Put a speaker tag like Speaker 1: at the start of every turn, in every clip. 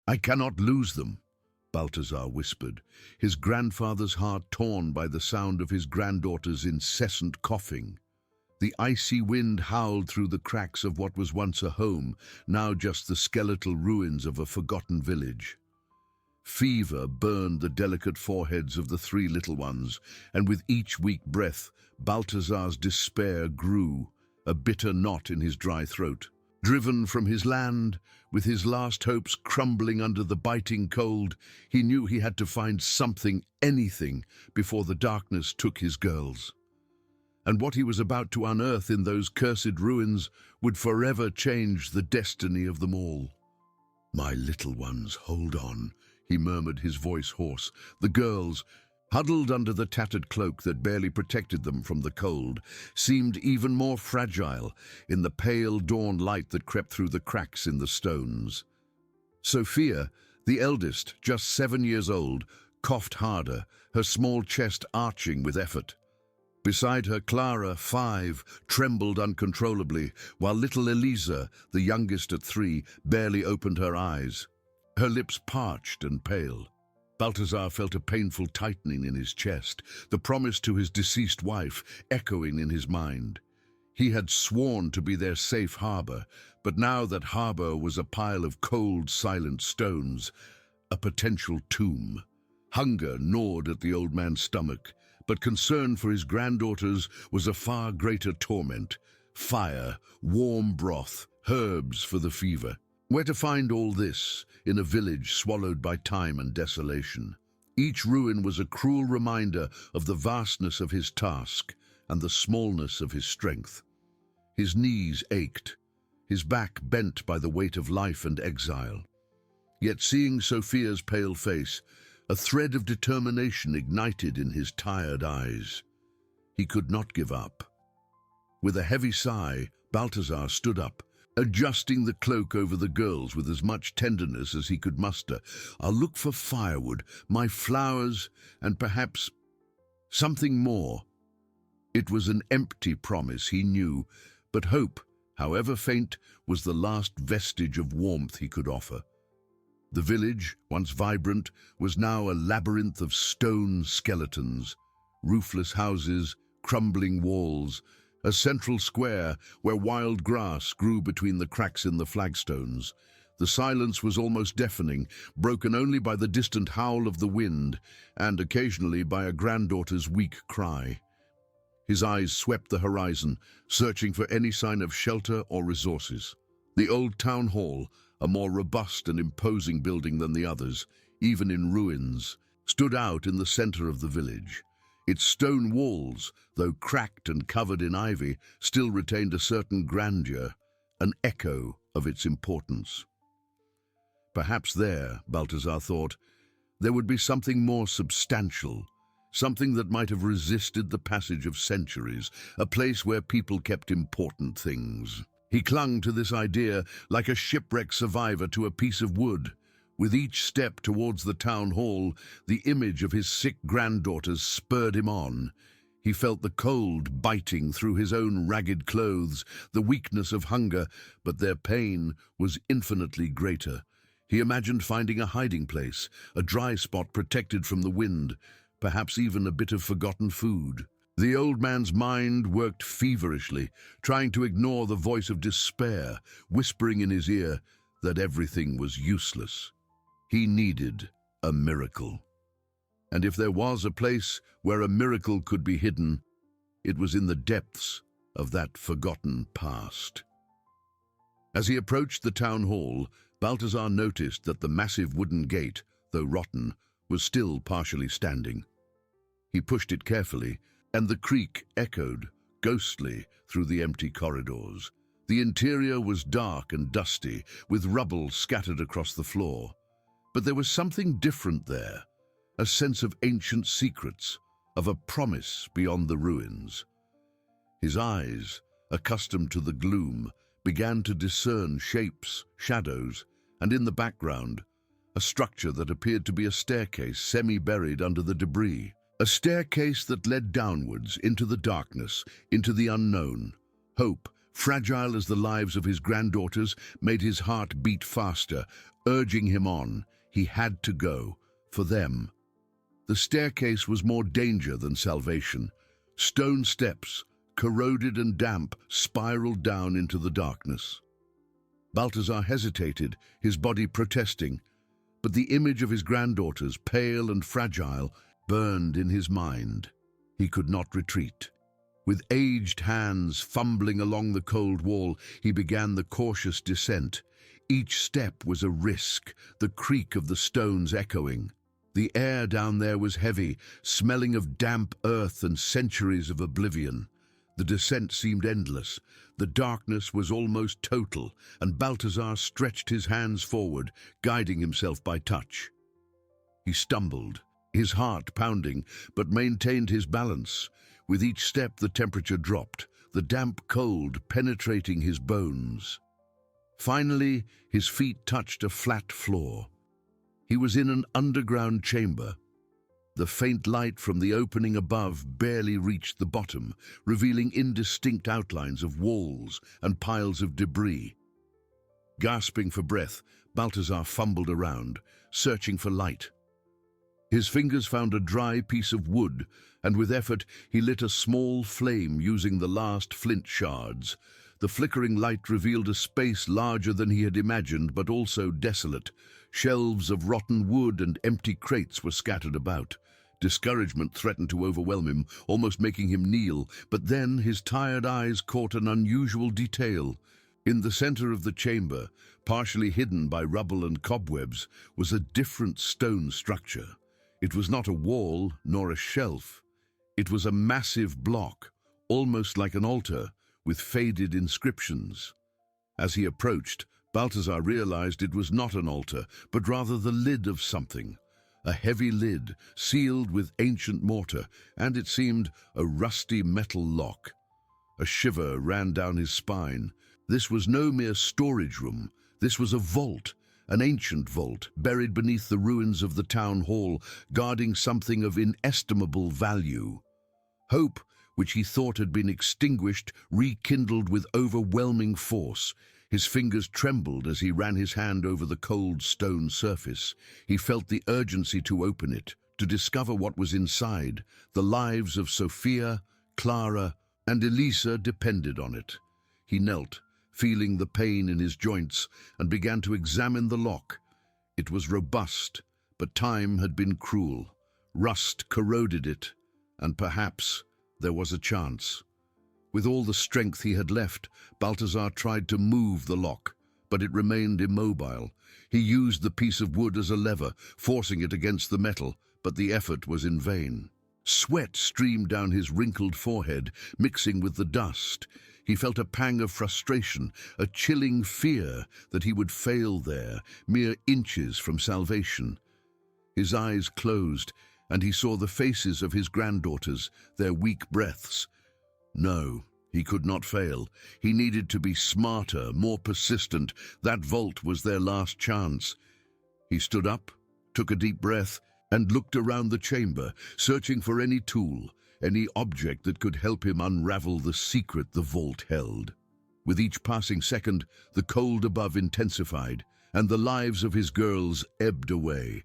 Speaker 1: "I cannot lose them," Balthazar whispered, his grandfather's heart torn by the sound of his granddaughter's incessant coughing. The icy wind howled through the cracks of what was once a home, now just the skeletal ruins of a forgotten village. Fever burned the delicate foreheads of the three little ones, and with each weak breath, Balthazar's despair grew, a bitter knot in his dry throat. Driven from his land, with his last hopes crumbling under the biting cold, he knew he had to find something, anything, before the darkness took his girls. And what he was about to unearth in those cursed ruins would forever change the destiny of them all. "My little ones, hold on," he murmured, his voice hoarse. The girls, huddled under the tattered cloak that barely protected them from the cold, seemed even more fragile in the pale dawn light that crept through the cracks in the stones. Sophia, the eldest, just 7 years old, coughed harder, her small chest arching with effort. Beside her, Clara, 5, trembled uncontrollably, while little Eliza, the youngest at 3, barely opened her eyes, her lips parched and pale. Balthazar felt a painful tightening in his chest, the promise to his deceased wife echoing in his mind. He had sworn to be their safe harbor, but now that harbor was a pile of cold, silent stones, a potential tomb. Hunger gnawed at the old man's stomach, but concern for his granddaughters was a far greater torment. Fire, warm broth, herbs for the fever. Where to find all this in a village swallowed by time and desolation? Each ruin was a cruel reminder of the vastness of his task and the smallness of his strength. His knees ached, his back bent by the weight of life and exile. Yet seeing Sophia's pale face, a thread of determination ignited in his tired eyes. He could not give up. With a heavy sigh, Balthazar stood up, adjusting the cloak over the girls with as much tenderness as he could muster. "I'll look for firewood, my flowers, and perhaps something more." It was an empty promise, he knew, but hope, however faint, was the last vestige of warmth he could offer. The village, once vibrant, was now a labyrinth of stone skeletons, roofless houses, crumbling walls, a central square where wild grass grew between the cracks in the flagstones. The silence was almost deafening, broken only by the distant howl of the wind and occasionally by a granddaughter's weak cry. His eyes swept the horizon, searching for any sign of shelter or resources. The old town hall, a more robust and imposing building than the others, even in ruins, stood out in the center of the village. Its stone walls, though cracked and covered in ivy, still retained a certain grandeur, an echo of its importance. Perhaps there, Balthazar thought, there would be something more substantial, something that might have resisted the passage of centuries, a place where people kept important things. He clung to this idea like a shipwrecked survivor to a piece of wood. With each step towards the town hall, the image of his sick granddaughters spurred him on. He felt the cold biting through his own ragged clothes, the weakness of hunger, but their pain was infinitely greater. He imagined finding a hiding place, a dry spot protected from the wind, perhaps even a bit of forgotten food. The old man's mind worked feverishly, trying to ignore the voice of despair, whispering in his ear that everything was useless. He needed a miracle. And if there was a place where a miracle could be hidden, it was in the depths of that forgotten past. As he approached the town hall, Balthazar noticed that the massive wooden gate, though rotten, was still partially standing. He pushed it carefully, and the creak echoed, ghostly, through the empty corridors. The interior was dark and dusty, with rubble scattered across the floor. But there was something different there, a sense of ancient secrets, of a promise beyond the ruins. His eyes, accustomed to the gloom, began to discern shapes, shadows, and in the background, a structure that appeared to be a staircase semi-buried under the debris. A staircase that led downwards into the darkness, into the unknown. Hope, fragile as the lives of his granddaughters, made his heart beat faster, urging him on. He had to go, for them. The staircase was more danger than salvation. Stone steps, corroded and damp, spiraled down into the darkness. Balthazar hesitated, his body protesting, but the image of his granddaughters, pale and fragile, burned in his mind. He could not retreat. With aged hands fumbling along the cold wall, he began the cautious descent. Each step was a risk, the creak of the stones echoing. The air down there was heavy, smelling of damp earth and centuries of oblivion. The descent seemed endless. The darkness was almost total, and Balthazar stretched his hands forward, guiding himself by touch. He stumbled, his heart pounding, but maintained his balance. With each step the temperature dropped, the damp cold penetrating his bones. Finally, his feet touched a flat floor. He was in an underground chamber. The faint light from the opening above barely reached the bottom, revealing indistinct outlines of walls and piles of debris. Gasping for breath, Balthazar fumbled around, searching for light. His fingers found a dry piece of wood, and with effort he lit a small flame using the last flint shards. The flickering light revealed a space larger than he had imagined, but also desolate. Shelves of rotten wood and empty crates were scattered about. Discouragement threatened to overwhelm him, almost making him kneel, but then his tired eyes caught an unusual detail. In the center of the chamber, partially hidden by rubble and cobwebs, was a different stone structure. It was not a wall nor a shelf. It was a massive block, almost like an altar, with faded inscriptions. As he approached, Balthazar realized it was not an altar, but rather the lid of something. A heavy lid, sealed with ancient mortar, and it seemed a rusty metal lock. A shiver ran down his spine. This was no mere storage room. This was a vault, an ancient vault, buried beneath the ruins of the town hall, guarding something of inestimable value. Hope, which he thought had been extinguished, rekindled with overwhelming force. His fingers trembled as he ran his hand over the cold stone surface. He felt the urgency to open it, to discover what was inside. The lives of Sophia, Clara, and Elisa depended on it. He knelt, feeling the pain in his joints, and began to examine the lock. It was robust, but time had been cruel. Rust corroded it, and perhaps there was a chance. With all the strength he had left, Balthazar tried to move the lock, but it remained immobile. He used the piece of wood as a lever, forcing it against the metal, but the effort was in vain. Sweat streamed down his wrinkled forehead, mixing with the dust. He felt a pang of frustration, a chilling fear that he would fail there, mere inches from salvation. His eyes closed, and he saw the faces of his granddaughters, their weak breaths. No, he could not fail. He needed to be smarter, more persistent. That vault was their last chance. He stood up, took a deep breath, and looked around the chamber, searching for any tool, any object that could help him unravel the secret the vault held. With each passing second, the cold above intensified, and the lives of his girls ebbed away.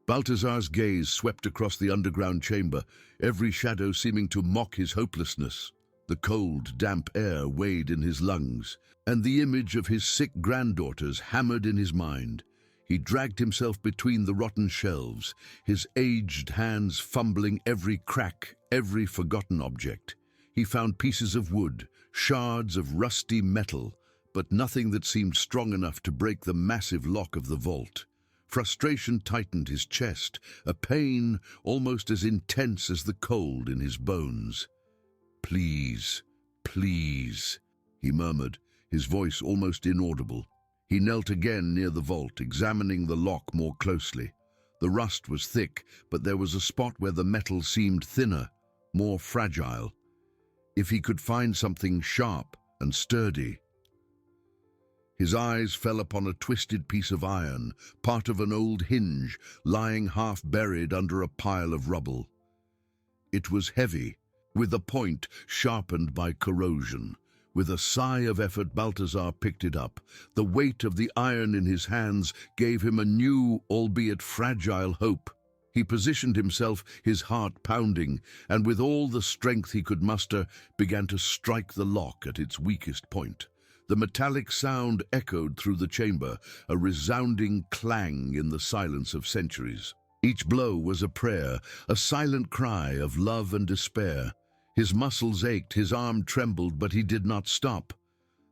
Speaker 1: Balthazar's gaze swept across the underground chamber, every shadow seeming to mock his hopelessness. The cold, damp air weighed in his lungs, and the image of his sick granddaughters hammered in his mind. He dragged himself between the rotten shelves, his aged hands fumbling every crack, every forgotten object. He found pieces of wood, shards of rusty metal, but nothing that seemed strong enough to break the massive lock of the vault. Frustration tightened his chest, a pain almost as intense as the cold in his bones. "Please, please," he murmured, his voice almost inaudible. He knelt again near the vault, examining the lock more closely. The rust was thick, but there was a spot where the metal seemed thinner, more fragile. If he could find something sharp and sturdy. His eyes fell upon a twisted piece of iron, part of an old hinge, lying half buried under a pile of rubble. It was heavy, with the point sharpened by corrosion. With a sigh of effort, Balthazar picked it up. The weight of the iron in his hands gave him a new, albeit fragile, hope. He positioned himself, his heart pounding, and with all the strength he could muster, began to strike the lock at its weakest point. The metallic sound echoed through the chamber, a resounding clang in the silence of centuries. Each blow was a prayer, a silent cry of love and despair. His muscles ached, his arm trembled, but he did not stop.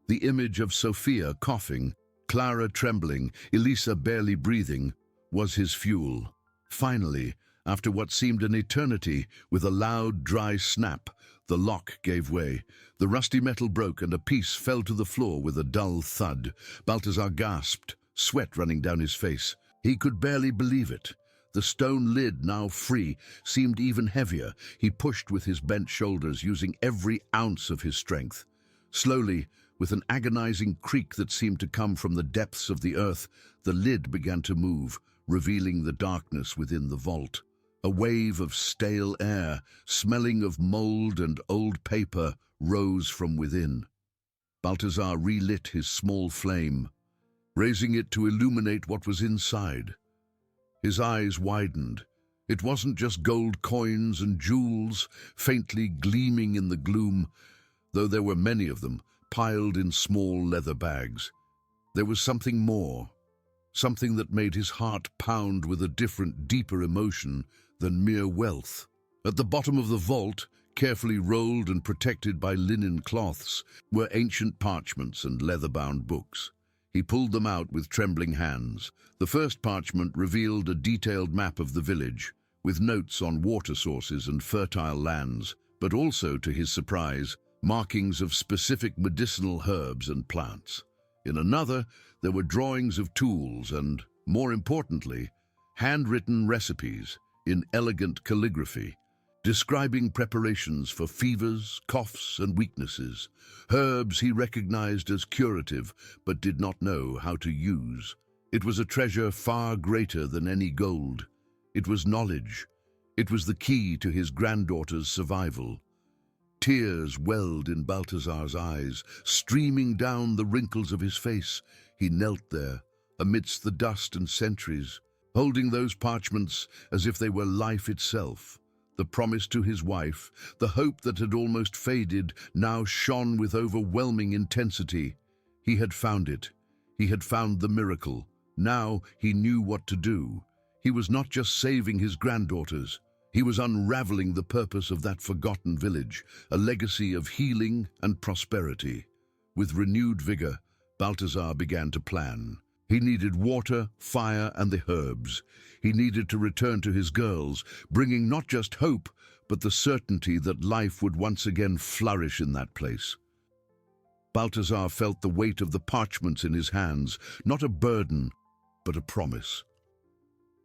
Speaker 1: The image of Sophia coughing, Clara trembling, Elisa barely breathing, was his fuel. Finally, after what seemed an eternity, with a loud, dry snap, the lock gave way. The rusty metal broke and a piece fell to the floor with a dull thud. Balthazar gasped, sweat running down his face. He could barely believe it. The stone lid, now free, seemed even heavier. He pushed with his bent shoulders, using every ounce of his strength. Slowly, with an agonizing creak that seemed to come from the depths of the earth, the lid began to move, revealing the darkness within the vault. A wave of stale air, smelling of mold and old paper, rose from within. Balthazar relit his small flame, raising it to illuminate what was inside. His eyes widened. It wasn't just gold coins and jewels, faintly gleaming in the gloom, though there were many of them, piled in small leather bags. There was something more, something that made his heart pound with a different, deeper emotion than mere wealth. At the bottom of the vault, carefully rolled and protected by linen cloths, were ancient parchments and leather-bound books. He pulled them out with trembling hands. The first parchment revealed a detailed map of the village, with notes on water sources and fertile lands, but also, to his surprise, markings of specific medicinal herbs and plants. In another, there were drawings of tools and, more importantly, handwritten recipes in elegant calligraphy, describing preparations for fevers, coughs, and weaknesses, herbs he recognized as curative but did not know how to use. It was a treasure far greater than any gold. It was knowledge. It was the key to his granddaughter's survival. Tears welled in Balthazar's eyes, streaming down the wrinkles of his face. He knelt there, amidst the dust and centuries, holding those parchments as if they were life itself. The promise to his wife, the hope that had almost faded, now shone with overwhelming intensity. He had found it. He had found the miracle. Now he knew what to do. He was not just saving his granddaughters. He was unraveling the purpose of that forgotten village, a legacy of healing and prosperity. With renewed vigor, Balthazar began to plan. He needed water, fire, and the herbs. He needed to return to his girls, bringing not just hope, but the certainty that life would once again flourish in that place. Balthazar felt the weight of the parchments in his hands, not a burden, but a promise.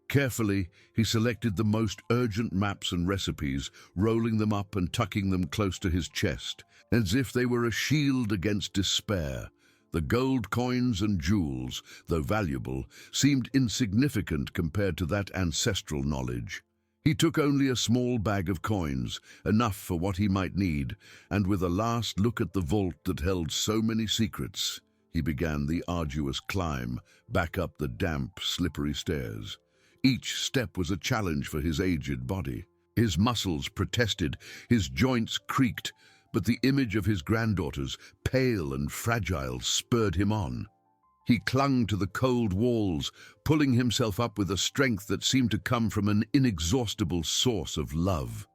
Speaker 1: Carefully, he selected the most urgent maps and recipes, rolling them up and tucking them close to his chest, as if they were a shield against despair. The gold coins and jewels, though valuable, seemed insignificant compared to that ancestral knowledge. He took only a small bag of coins, enough for what he might need, and with a last look at the vault that held so many secrets, he began the arduous climb back up the damp, slippery stairs. Each step was a challenge for his aged body. His muscles protested, his joints creaked, but the image of his granddaughters, pale and fragile, spurred him on. He clung to the cold walls, pulling himself up with a strength that seemed to come from an inexhaustible source of love.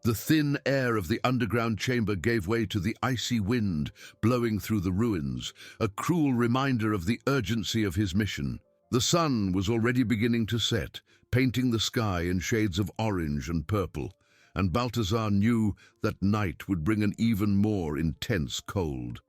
Speaker 1: The thin air of the underground chamber gave way to the icy wind blowing through the ruins, a cruel reminder of the urgency of his mission. The sun was already beginning to set, painting the sky in shades of orange and purple, and Balthazar knew that night would bring an even more intense cold.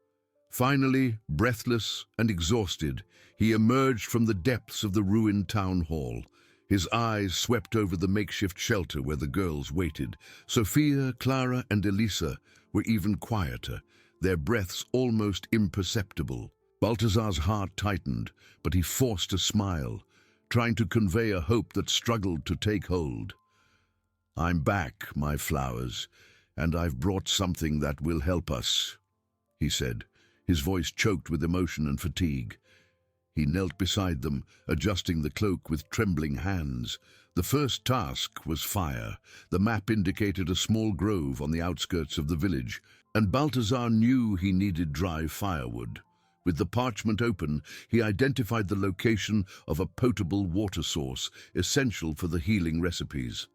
Speaker 1: Finally, breathless and exhausted, he emerged from the depths of the ruined town hall. His eyes swept over the makeshift shelter where the girls waited. Sophia, Clara, and Elisa were even quieter, their breaths almost imperceptible. Balthazar's heart tightened, but he forced a smile, trying to convey a hope that struggled to take hold. "I'm back, my flowers, and I've brought something that will help us." he said, his voice choked with emotion and fatigue. He knelt beside them, adjusting the cloak with trembling hands. The first task was fire. The map indicated a small grove on the outskirts of the village, and Balthazar knew he needed dry firewood. With the parchment open, he identified the location of a potable water source, essential for the healing recipes.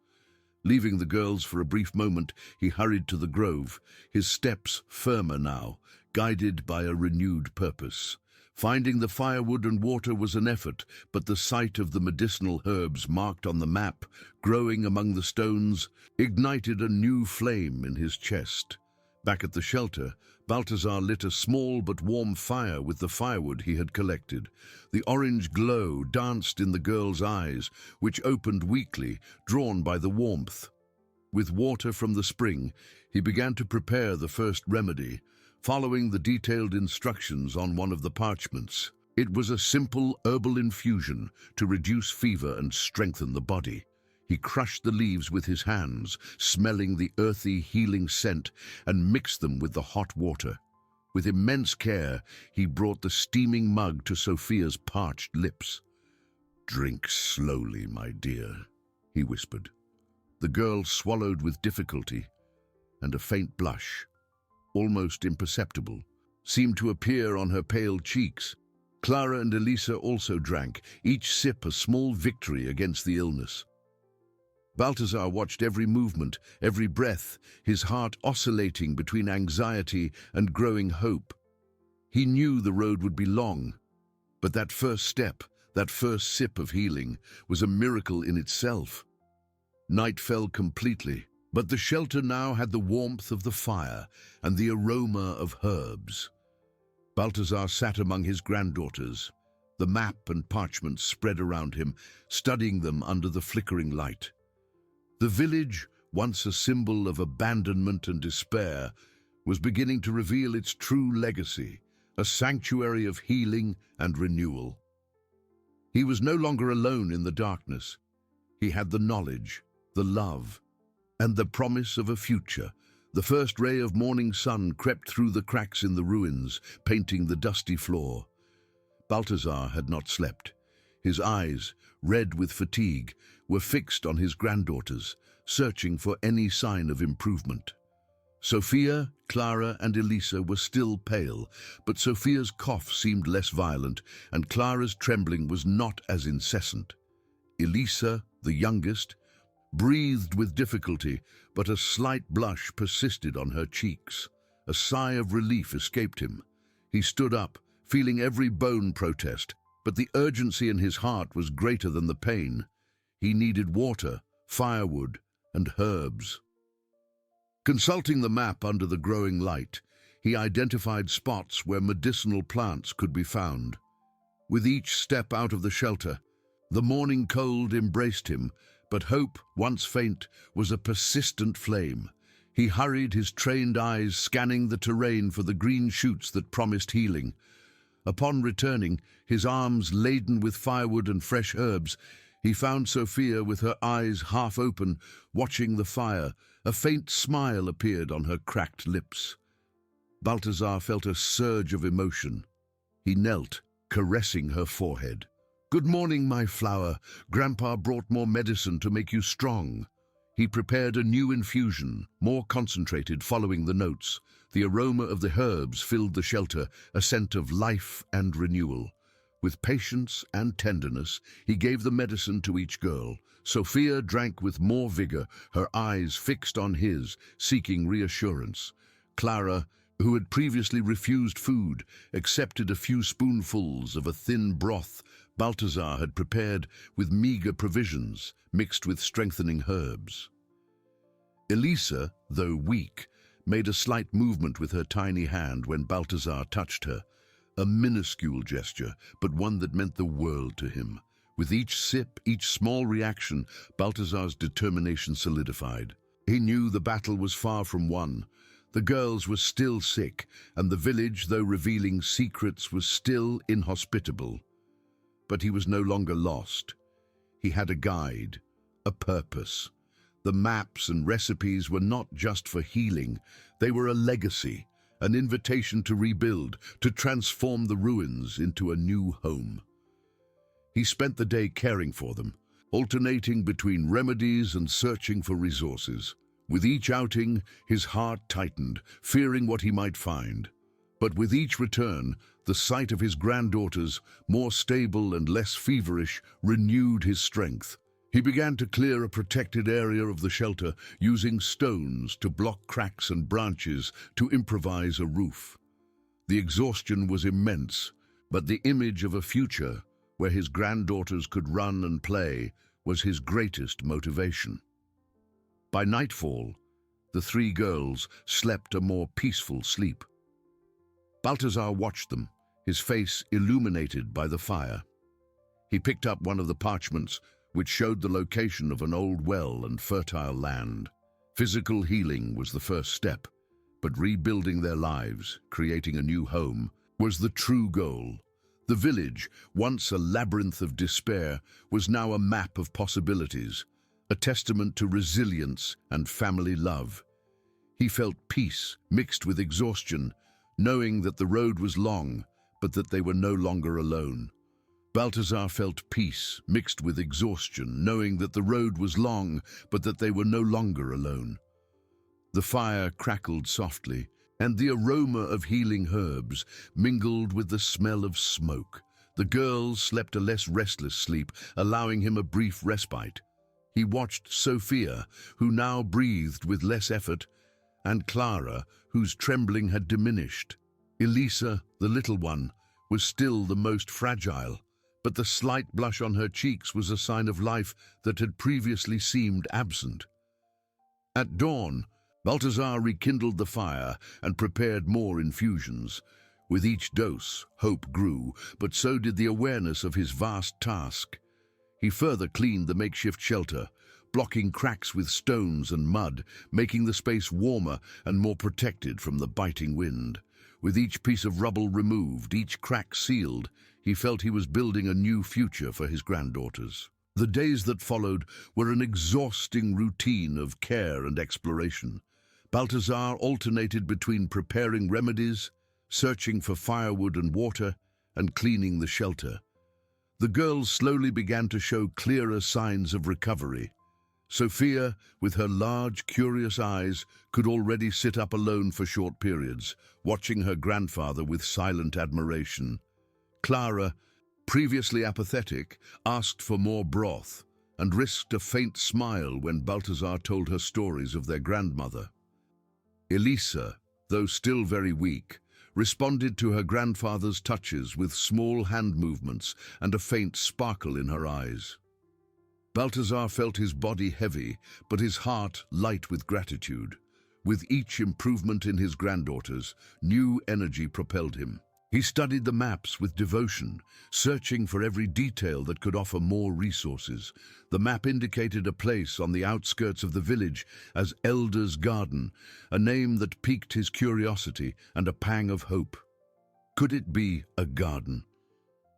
Speaker 1: Leaving the girls for a brief moment, he hurried to the grove, his steps firmer now, guided by a renewed purpose. Finding the firewood and water was an effort, but the sight of the medicinal herbs marked on the map, growing among the stones, ignited a new flame in his chest. Back at the shelter, Balthazar lit a small but warm fire with the firewood he had collected. The orange glow danced in the girl's eyes, which opened weakly, drawn by the warmth. With water from the spring, he began to prepare the first remedy, following the detailed instructions on one of the parchments. It was a simple herbal infusion to reduce fever and strengthen the body. He crushed the leaves with his hands, smelling the earthy, healing scent, and mixed them with the hot water. With immense care, he brought the steaming mug to Sophia's parched lips. "Drink slowly, my dear," he whispered. The girl swallowed with difficulty, and a faint blush, almost imperceptible, seemed to appear on her pale cheeks. Clara and Elisa also drank, each sip a small victory against the illness. Balthazar watched every movement, every breath, his heart oscillating between anxiety and growing hope. He knew the road would be long, but that first step, that first sip of healing, was a miracle in itself. Night fell completely, but the shelter now had the warmth of the fire and the aroma of herbs. Balthazar sat among his granddaughters, the map and parchment spread around him, studying them under the flickering light. The village, once a symbol of abandonment and despair, was beginning to reveal its true legacy, a sanctuary of healing and renewal. He was no longer alone in the darkness. He had the knowledge, the love, and the promise of a future. The first ray of morning sun crept through the cracks in the ruins, painting the dusty floor. Balthazar had not slept. His eyes, red with fatigue, were fixed on his granddaughters, searching for any sign of improvement. Sophia, Clara, and Elisa were still pale, but Sophia's cough seemed less violent, and Clara's trembling was not as incessant. Elisa, the youngest, breathed with difficulty, but a slight blush persisted on her cheeks. A sigh of relief escaped him. He stood up, feeling every bone protest, but the urgency in his heart was greater than the pain. He needed water, firewood, and herbs. Consulting the map under the growing light, he identified spots where medicinal plants could be found. With each step out of the shelter, the morning cold embraced him, but hope, once faint, was a persistent flame. He hurried, his trained eyes scanning the terrain for the green shoots that promised healing. Upon returning, his arms laden with firewood and fresh herbs, he found Sophia with her eyes half open, watching the fire. A faint smile appeared on her cracked lips. Balthazar felt a surge of emotion. He knelt, caressing her forehead. "Good morning, my flower. Grandpa brought more medicine to make you strong." He prepared a new infusion, more concentrated, following the notes. The aroma of the herbs filled the shelter, a scent of life and renewal. With patience and tenderness, he gave the medicine to each girl. Sophia drank with more vigor, her eyes fixed on his, seeking reassurance. Clara, who had previously refused food, accepted a few spoonfuls of a thin broth Balthazar had prepared with meager provisions, mixed with strengthening herbs. Elisa, though weak, made a slight movement with her tiny hand when Balthazar touched her. A minuscule gesture, but one that meant the world to him. With each sip, each small reaction, Balthazar's determination solidified. He knew the battle was far from won. The girls were still sick, and the village, though revealing secrets, was still inhospitable. But he was no longer lost. He had a guide, a purpose. The maps and recipes were not just for healing, they were a legacy, an invitation to rebuild, to transform the ruins into a new home. He spent the day caring for them, alternating between remedies and searching for resources. With each outing, his heart tightened, fearing what he might find. But with each return, the sight of his granddaughters, more stable and less feverish, renewed his strength. He began to clear a protected area of the shelter, using stones to block cracks and branches to improvise a roof. The exhaustion was immense, but the image of a future where his granddaughters could run and play was his greatest motivation. By nightfall, the three girls slept a more peaceful sleep. Balthazar watched them, his face illuminated by the fire. He picked up one of the parchments, which showed the location of an old well and fertile land. Physical healing was the first step, but rebuilding their lives, creating a new home, was the true goal. The village, once a labyrinth of despair, was now a map of possibilities, a testament to resilience and family love. He felt peace mixed with exhaustion, knowing that the road was long, but that they were no longer alone. Balthazar felt peace mixed with exhaustion, knowing that the road was long, but that they were no longer alone. The fire crackled softly, and the aroma of healing herbs mingled with the smell of smoke. The girls slept a less restless sleep, allowing him a brief respite. He watched Sophia, who now breathed with less effort, and Clara, whose trembling had diminished. Elisa, the little one, was still the most fragile, but the slight blush on her cheeks was a sign of life that had previously seemed absent. At dawn, Balthazar rekindled the fire and prepared more infusions. With each dose, hope grew, but so did the awareness of his vast task. He further cleaned the makeshift shelter, blocking cracks with stones and mud, making the space warmer and more protected from the biting wind. With each piece of rubble removed, each crack sealed, he felt he was building a new future for his granddaughters. The days that followed were an exhausting routine of care and exploration. Balthazar alternated between preparing remedies, searching for firewood and water, and cleaning the shelter. The girls slowly began to show clearer signs of recovery. Sophia, with her large, curious eyes, could already sit up alone for short periods, watching her grandfather with silent admiration. Clara, previously apathetic, asked for more broth and risked a faint smile when Balthazar told her stories of their grandmother. Elisa, though still very weak, responded to her grandfather's touches with small hand movements and a faint sparkle in her eyes. Balthazar felt his body heavy, but his heart light with gratitude. With each improvement in his granddaughters, new energy propelled him. He studied the maps with devotion, searching for every detail that could offer more resources. The map indicated a place on the outskirts of the village as Elder's Garden, a name that piqued his curiosity and a pang of hope. Could it be a garden?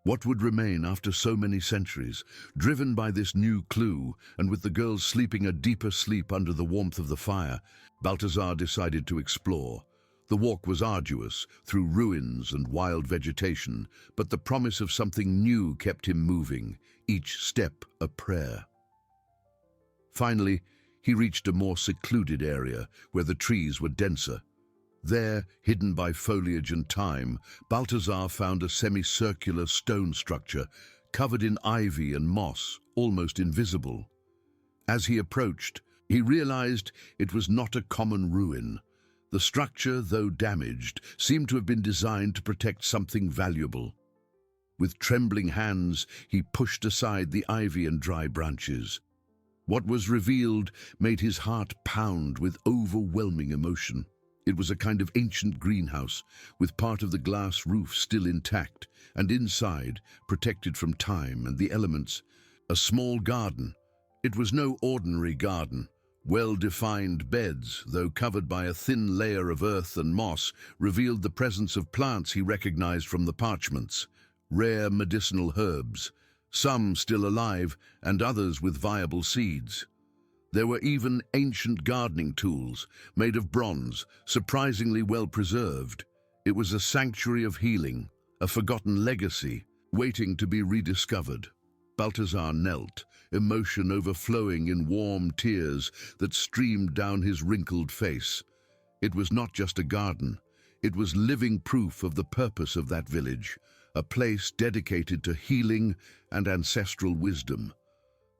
Speaker 1: What would remain after so many centuries? Driven by this new clue, and with the girls sleeping a deeper sleep under the warmth of the fire, Balthazar decided to explore. The walk was arduous, through ruins and wild vegetation, but the promise of something new kept him moving, each step a prayer. Finally, he reached a more secluded area, where the trees were denser. There, hidden by foliage and time, Balthazar found a semicircular stone structure, covered in ivy and moss, almost invisible. As he approached, he realized it was not a common ruin. The structure, though damaged, seemed to have been designed to protect something valuable. With trembling hands, he pushed aside the ivy and dry branches. What was revealed made his heart pound with overwhelming emotion. It was a kind of ancient greenhouse, with part of the glass roof still intact, and inside, protected from time and the elements, a small garden. It was no ordinary garden. Well-defined beds, though covered by a thin layer of earth and moss, revealed the presence of plants he recognized from the parchments, rare medicinal herbs, some still alive and others with viable seeds. There were even ancient gardening tools, made of bronze, surprisingly well preserved. It was a sanctuary of healing, a forgotten legacy, waiting to be rediscovered. Balthazar knelt, emotion overflowing in warm tears that streamed down his wrinkled face. It was not just a garden, it was living proof of the purpose of that village, a place dedicated to healing and ancestral wisdom.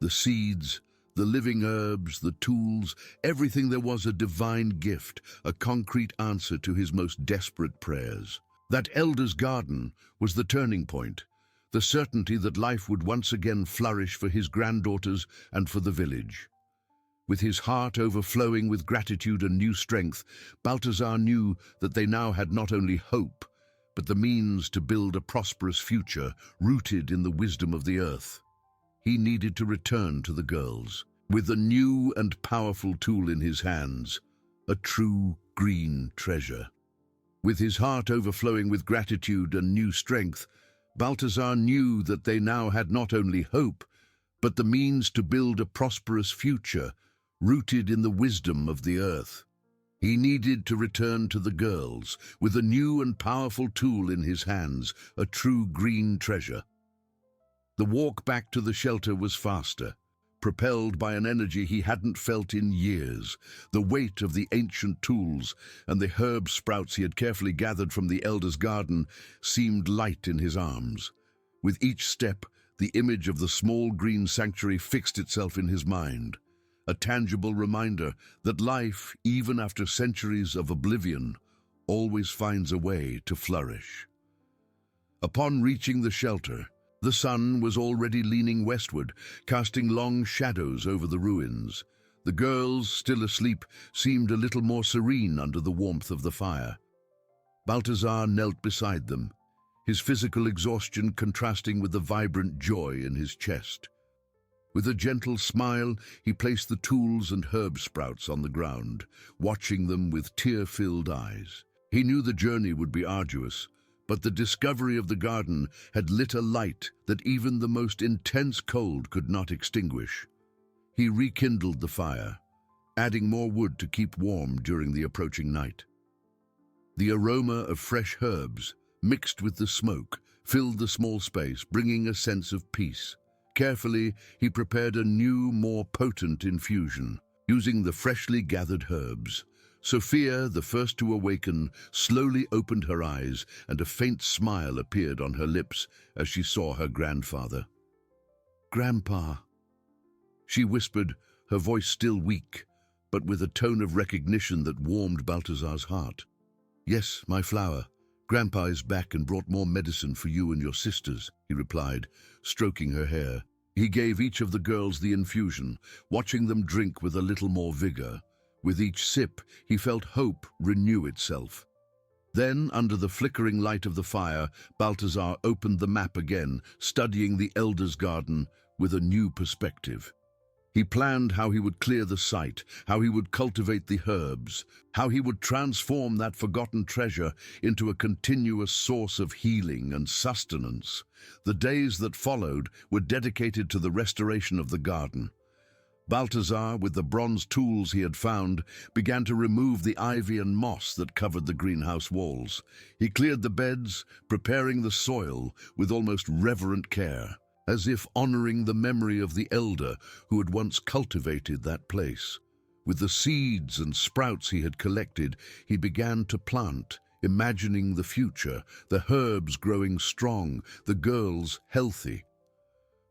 Speaker 1: The seeds, the living herbs, the tools, everything there was a divine gift, a concrete answer to his most desperate prayers. That elder's garden was the turning point, the certainty that life would once again flourish for his granddaughters and for the village. With his heart overflowing with gratitude and new strength, Balthazar knew that they now had not only hope, but the means to build a prosperous future rooted in the wisdom of the earth. He needed to return to the girls, with a new and powerful tool in his hands, a true green treasure. With his heart overflowing with gratitude and new strength, Balthazar knew that they now had not only hope, but the means to build a prosperous future rooted in the wisdom of the earth. He needed to return to the girls, with a new and powerful tool in his hands, a true green treasure. The walk back to the shelter was faster, propelled by an energy he hadn't felt in years. The weight of the ancient tools and the herb sprouts he had carefully gathered from the elder's garden seemed light in his arms. With each step, the image of the small green sanctuary fixed itself in his mind, a tangible reminder that life, even after centuries of oblivion, always finds a way to flourish. Upon reaching the shelter, the sun was already leaning westward, casting long shadows over the ruins. The girls, still asleep, seemed a little more serene under the warmth of the fire. Balthazar knelt beside them, his physical exhaustion contrasting with the vibrant joy in his chest. With a gentle smile, he placed the tools and herb sprouts on the ground, watching them with tear-filled eyes. He knew the journey would be arduous, but the discovery of the garden had lit a light that even the most intense cold could not extinguish. He rekindled the fire, adding more wood to keep warm during the approaching night. The aroma of fresh herbs, mixed with the smoke, filled the small space, bringing a sense of peace. Carefully, he prepared a new, more potent infusion, using the freshly gathered herbs. Sophia, the first to awaken, slowly opened her eyes, and a faint smile appeared on her lips as she saw her grandfather. "Grandpa," she whispered, her voice still weak, but with a tone of recognition that warmed Balthazar's heart. "Yes, my flower. Grandpa is back and brought more medicine for you and your sisters," he replied, stroking her hair. He gave each of the girls the infusion, watching them drink with a little more vigor. With each sip, he felt hope renew itself. Then, under the flickering light of the fire, Balthazar opened the map again, studying the elder's garden with a new perspective. He planned how he would clear the site, how he would cultivate the herbs, how he would transform that forgotten treasure into a continuous source of healing and sustenance. The days that followed were dedicated to the restoration of the garden. Balthazar, with the bronze tools he had found, began to remove the ivy and moss that covered the greenhouse walls. He cleared the beds, preparing the soil with almost reverent care, as if honoring the memory of the elder who had once cultivated that place. With the seeds and sprouts he had collected, he began to plant, imagining the future, the herbs growing strong, the girls healthy.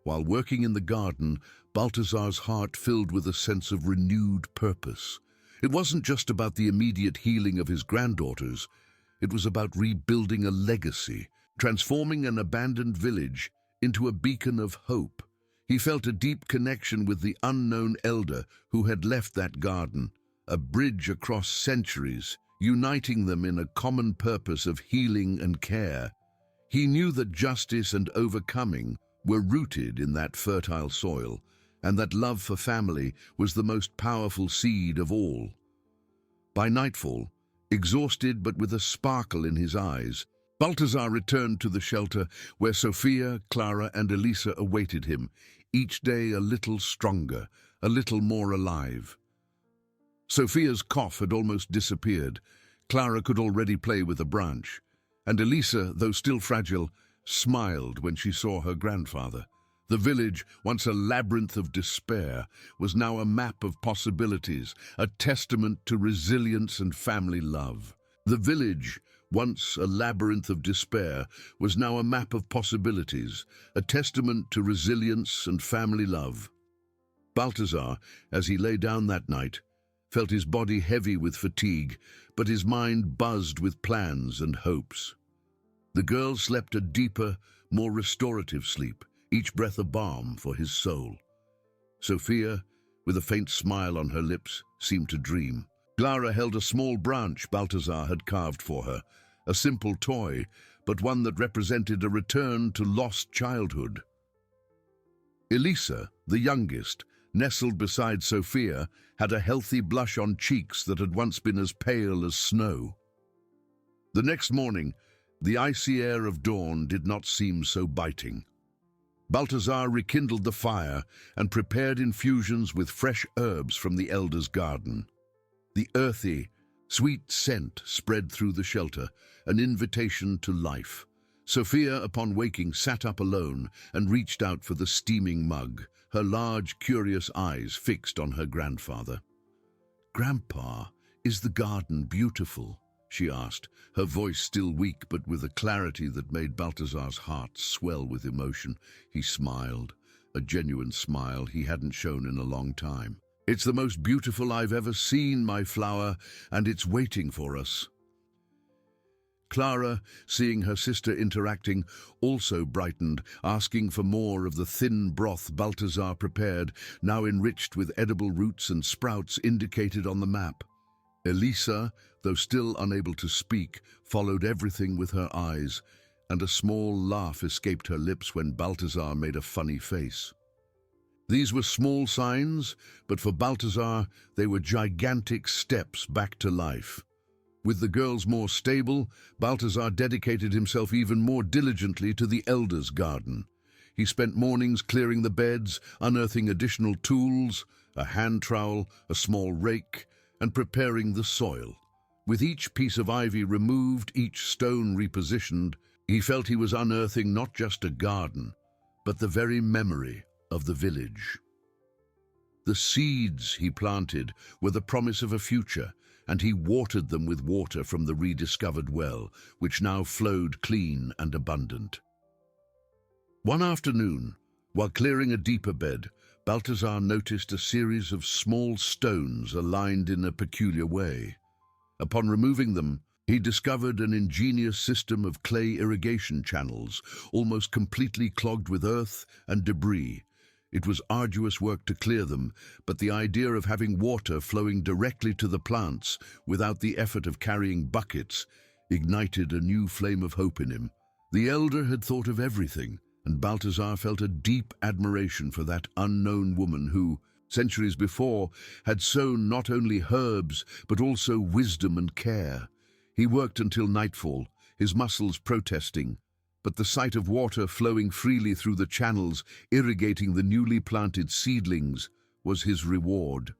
Speaker 1: While working in the garden, Balthazar's heart filled with a sense of renewed purpose. It wasn't just about the immediate healing of his granddaughters. It was about rebuilding a legacy, transforming an abandoned village into a beacon of hope. He felt a deep connection with the unknown elder who had left that garden, a bridge across centuries, uniting them in a common purpose of healing and care. He knew that justice and overcoming were rooted in that fertile soil, and that love for family was the most powerful seed of all. By nightfall, exhausted but with a sparkle in his eyes, Balthazar returned to the shelter where Sophia, Clara, and Elisa awaited him, each day a little stronger, a little more alive. Sophia's cough had almost disappeared. Clara could already play with a branch, and Elisa, though still fragile, smiled when she saw her grandfather. The village, once a labyrinth of despair, was now a map of possibilities, a testament to resilience and family love. The village, once a labyrinth of despair, was now a map of possibilities, a testament to resilience and family love. Balthazar, as he lay down that night, felt his body heavy with fatigue, but his mind buzzed with plans and hopes. The girl slept a deeper, more restorative sleep, each breath a balm for his soul. Sophia, with a faint smile on her lips, seemed to dream. Clara held a small branch Balthazar had carved for her, a simple toy, but one that represented a return to lost childhood. Elisa, the youngest, nestled beside Sophia, had a healthy blush on cheeks that had once been as pale as snow. The next morning, the icy air of dawn did not seem so biting. Balthazar rekindled the fire and prepared infusions with fresh herbs from the elder's garden. The earthy, sweet scent spread through the shelter, an invitation to life. Sophia, upon waking, sat up alone and reached out for the steaming mug, her large, curious eyes fixed on her grandfather. "Grandpa, is the garden beautiful?" she asked, her voice still weak but with a clarity that made Balthazar's heart swell with emotion. He smiled, a genuine smile he hadn't shown in a long time. "It's the most beautiful I've ever seen, my flower, and it's waiting for us." Clara, seeing her sister interacting, also brightened, asking for more of the thin broth Balthazar prepared, now enriched with edible roots and sprouts indicated on the map. Elisa, though still unable to speak, followed everything with her eyes, and a small laugh escaped her lips when Balthazar made a funny face. These were small signs, but for Balthazar they were gigantic steps back to life. With the girls more stable, Balthazar dedicated himself even more diligently to the elder's garden. He spent mornings clearing the beds, unearthing additional tools, a hand trowel, a small rake, and preparing the soil. With each piece of ivy removed, each stone repositioned, he felt he was unearthing not just a garden, but the very memory of the village. The seeds he planted were the promise of a future, and he watered them with water from the rediscovered well, which now flowed clean and abundant. One afternoon, while clearing a deeper bed, Balthazar noticed a series of small stones aligned in a peculiar way. Upon removing them, he discovered an ingenious system of clay irrigation channels, almost completely clogged with earth and debris. It was arduous work to clear them, but the idea of having water flowing directly to the plants without the effort of carrying buckets ignited a new flame of hope in him. The elder had thought of everything, and Balthazar felt a deep admiration for that unknown woman who, centuries before, had sown not only herbs but also wisdom and care. He worked until nightfall, his muscles protesting, but the sight of water flowing freely through the channels, irrigating the newly planted seedlings, was his reward.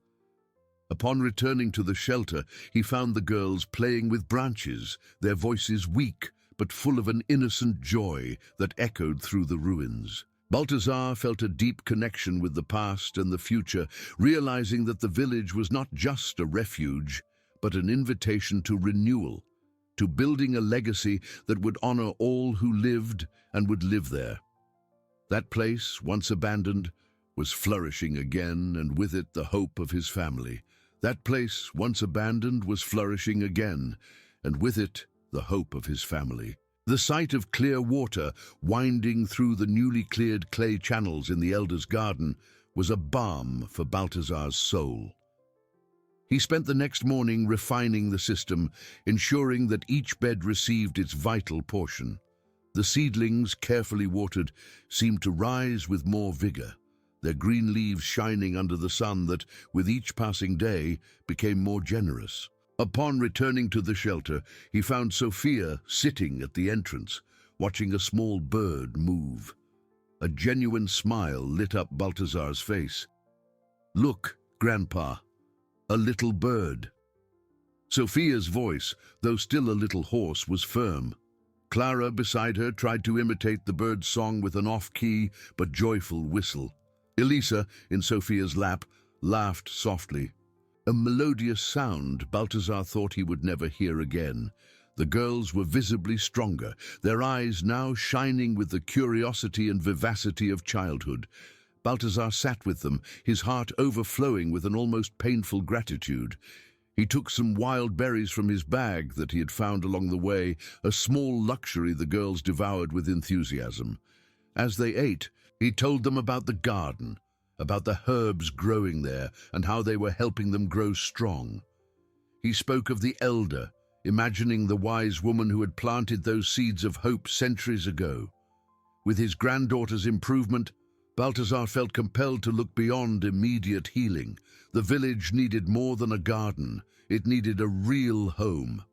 Speaker 1: Upon returning to the shelter, he found the girls playing with branches, their voices weak but full of an innocent joy that echoed through the ruins. Balthazar felt a deep connection with the past and the future, realizing that the village was not just a refuge, but an invitation to renewal, to building a legacy that would honor all who lived and would live there. That place, once abandoned, was flourishing again, and with it the hope of his family. That place, once abandoned, was flourishing again, and with it the hope of his family. The sight of clear water winding through the newly cleared clay channels in the elder's garden was a balm for Balthazar's soul. He spent the next morning refining the system, ensuring that each bed received its vital portion. The seedlings, carefully watered, seemed to rise with more vigor, their green leaves shining under the sun that, with each passing day, became more generous. Upon returning to the shelter, he found Sophia sitting at the entrance, watching a small bird move. A genuine smile lit up Balthazar's face. "Look, Grandpa, a little bird." Sophia's voice, though still a little hoarse, was firm. Clara, beside her, tried to imitate the bird's song with an off-key but joyful whistle. Elisa, in Sophia's lap, laughed softly. A melodious sound Balthazar thought he would never hear again. The girls were visibly stronger, their eyes now shining with the curiosity and vivacity of childhood. Balthazar sat with them, his heart overflowing with an almost painful gratitude. He took some wild berries from his bag that he had found along the way, a small luxury the girls devoured with enthusiasm. As they ate, he told them about the garden, about the herbs growing there and how they were helping them grow strong. He spoke of the elder, imagining the wise woman who had planted those seeds of hope centuries ago. With his granddaughter's improvement, Balthazar felt compelled to look beyond immediate healing. The village needed more than a garden. It needed a real home.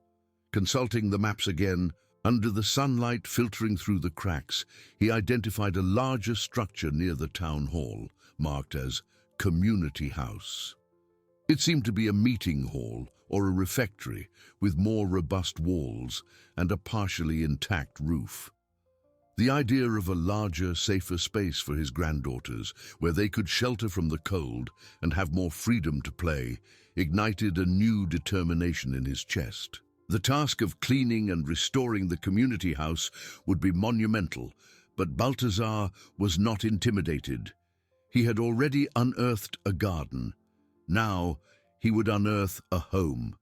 Speaker 1: Consulting the maps again, under the sunlight filtering through the cracks, he identified a larger structure near the town hall, marked as Community House. It seemed to be a meeting hall or a refectory with more robust walls and a partially intact roof. The idea of a larger, safer space for his granddaughters, where they could shelter from the cold and have more freedom to play, ignited a new determination in his chest. The task of cleaning and restoring the community house would be monumental, but Balthazar was not intimidated. He had already unearthed a garden. Now he would unearth a home.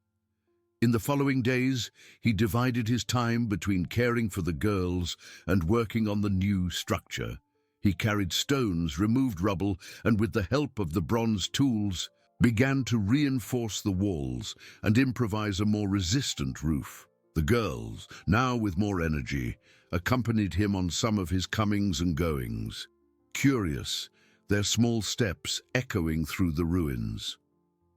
Speaker 1: In the following days, he divided his time between caring for the girls and working on the new structure. He carried stones, removed rubble, and with the help of the bronze tools, began to reinforce the walls and improvise a more resistant roof. The girls, now with more energy, accompanied him on some of his comings and goings. Curious, their small steps echoing through the ruins.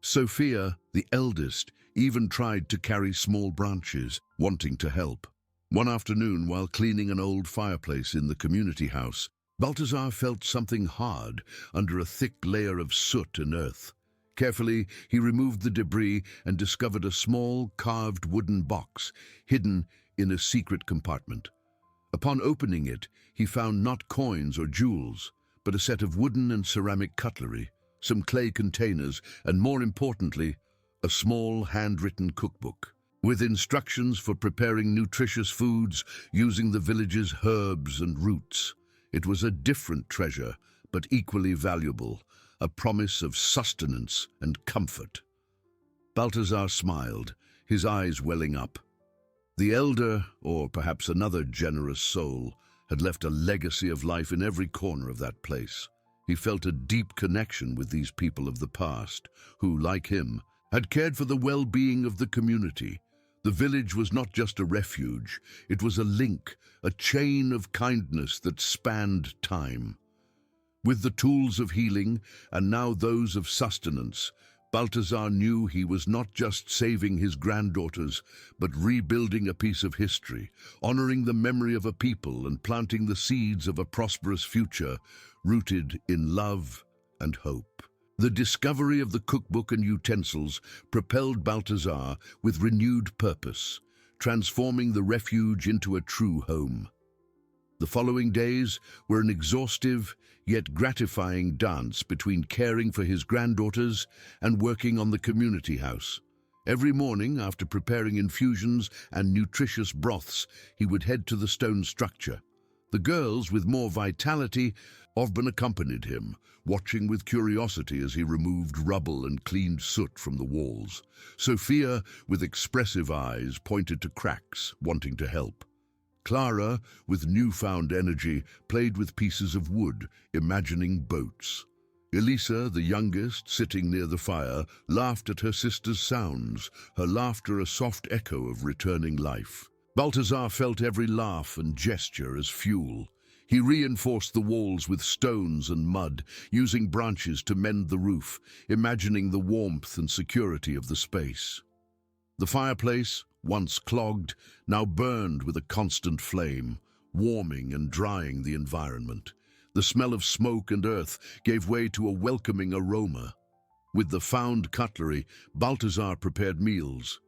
Speaker 1: Sophia, the eldest, even tried to carry small branches, wanting to help. One afternoon, while cleaning an old fireplace in the community house, Balthazar felt something hard under a thick layer of soot and earth. Carefully, he removed the debris and discovered a small, carved wooden box hidden in a secret compartment. Upon opening it, he found not coins or jewels, but a set of wooden and ceramic cutlery, some clay containers, and more importantly, a small handwritten cookbook with instructions for preparing nutritious foods using the village's herbs and roots. It was a different treasure, but equally valuable, a promise of sustenance and comfort. Balthazar smiled, his eyes welling up. The elder, or perhaps another generous soul, had left a legacy of life in every corner of that place. He felt a deep connection with these people of the past, who, like him, had cared for the well-being of the community. The village was not just a refuge, it was a link, a chain of kindness that spanned time. With the tools of healing, and now those of sustenance, Balthazar knew he was not just saving his granddaughters, but rebuilding a piece of history, honoring the memory of a people and planting the seeds of a prosperous future, rooted in love and hope. The discovery of the cookbook and utensils propelled Balthazar with renewed purpose, transforming the refuge into a true home. The following days were an exhaustive yet gratifying dance between caring for his granddaughters and working on the community house. Every morning, after preparing infusions and nutritious broths, he would head to the stone structure. The girls, with more vitality, often accompanied him, watching with curiosity as he removed rubble and cleaned soot from the walls. Sophia, with expressive eyes, pointed to cracks, wanting to help. Clara, with newfound energy, played with pieces of wood, imagining boats. Elisa, the youngest, sitting near the fire, laughed at her sister's sounds, her laughter a soft echo of returning life. Balthazar felt every laugh and gesture as fuel. He reinforced the walls with stones and mud, using branches to mend the roof, imagining the warmth and security of the space. The fireplace, once clogged, now burned with a constant flame, warming and drying the environment. The smell of smoke and earth gave way to a welcoming aroma. With the found cutlery, Balthazar prepared meals.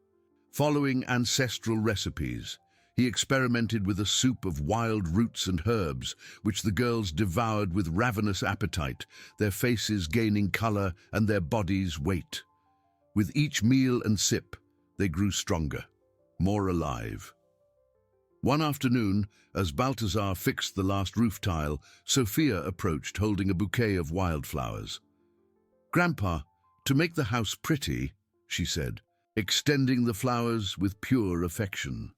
Speaker 1: Following ancestral recipes, he experimented with a soup of wild roots and herbs, which the girls devoured with ravenous appetite, their faces gaining color and their bodies weight. With each meal and sip, they grew stronger, more alive. One afternoon, as Balthazar fixed the last roof tile, Sophia approached holding a bouquet of wildflowers. "Grandpa, to make the house pretty," she said, extending the flowers with pure affection.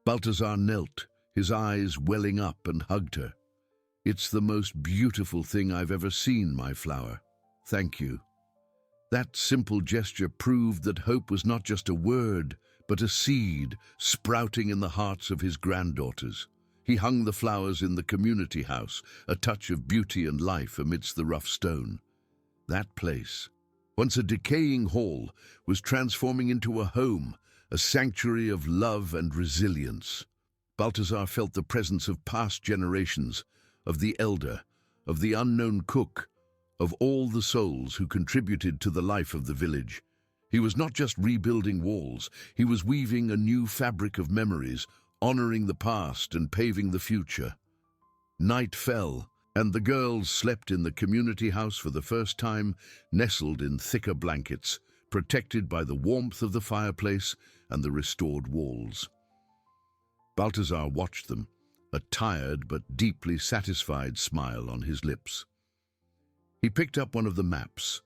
Speaker 1: Balthazar knelt, his eyes welling up, and hugged her. "It's the most beautiful thing I've ever seen, my flower. Thank you." That simple gesture proved that hope was not just a word, but a seed sprouting in the hearts of his granddaughters. He hung the flowers in the community house, a touch of beauty and life amidst the rough stone. That place, once a decaying hall, was transforming into a home, a sanctuary of love and resilience. Balthazar felt the presence of past generations, of the elder, of the unknown cook, of all the souls who contributed to the life of the village. He was not just rebuilding walls, he was weaving a new fabric of memories, honoring the past and paving the future. Night fell, and the girls slept in the community house for the first time, nestled in thicker blankets, protected by the warmth of the fireplace and the restored walls. Balthazar watched them, a tired but deeply satisfied smile on his lips. He picked up one of the maps,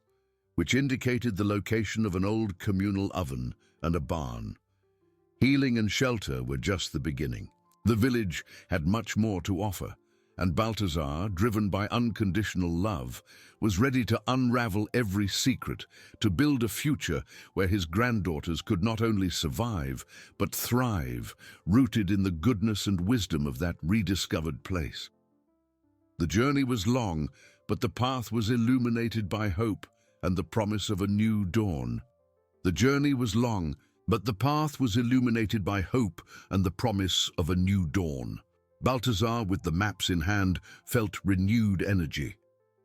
Speaker 1: which indicated the location of an old communal oven and a barn. Healing and shelter were just the beginning. The village had much more to offer, and Balthazar, driven by unconditional love, was ready to unravel every secret, to build a future where his granddaughters could not only survive, but thrive, rooted in the goodness and wisdom of that rediscovered place. The journey was long, but the path was illuminated by hope and the promise of a new dawn. The journey was long, but the path was illuminated by hope and the promise of a new dawn. Balthazar, with the maps in hand, felt renewed energy.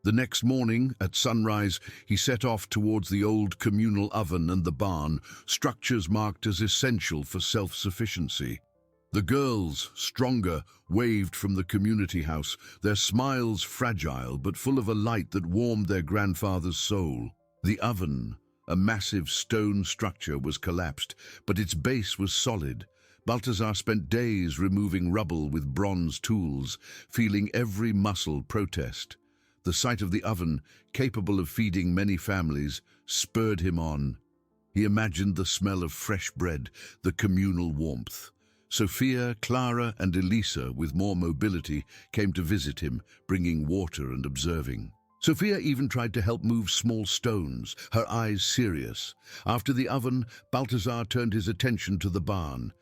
Speaker 1: The next morning, at sunrise, he set off towards the old communal oven and the barn, structures marked as essential for self-sufficiency. The girls, stronger, waved from the community house, their smiles fragile but full of a light that warmed their grandfather's soul. The oven, a massive stone structure, was collapsed, but its base was solid. Balthazar spent days removing rubble with bronze tools, feeling every muscle protest. The sight of the oven, capable of feeding many families, spurred him on. He imagined the smell of fresh bread, the communal warmth. Sophia, Clara, and Elisa, with more mobility, came to visit him, bringing water and observing. Sophia even tried to help move small stones, her eyes serious. After the oven, Balthazar turned his attention to the barn.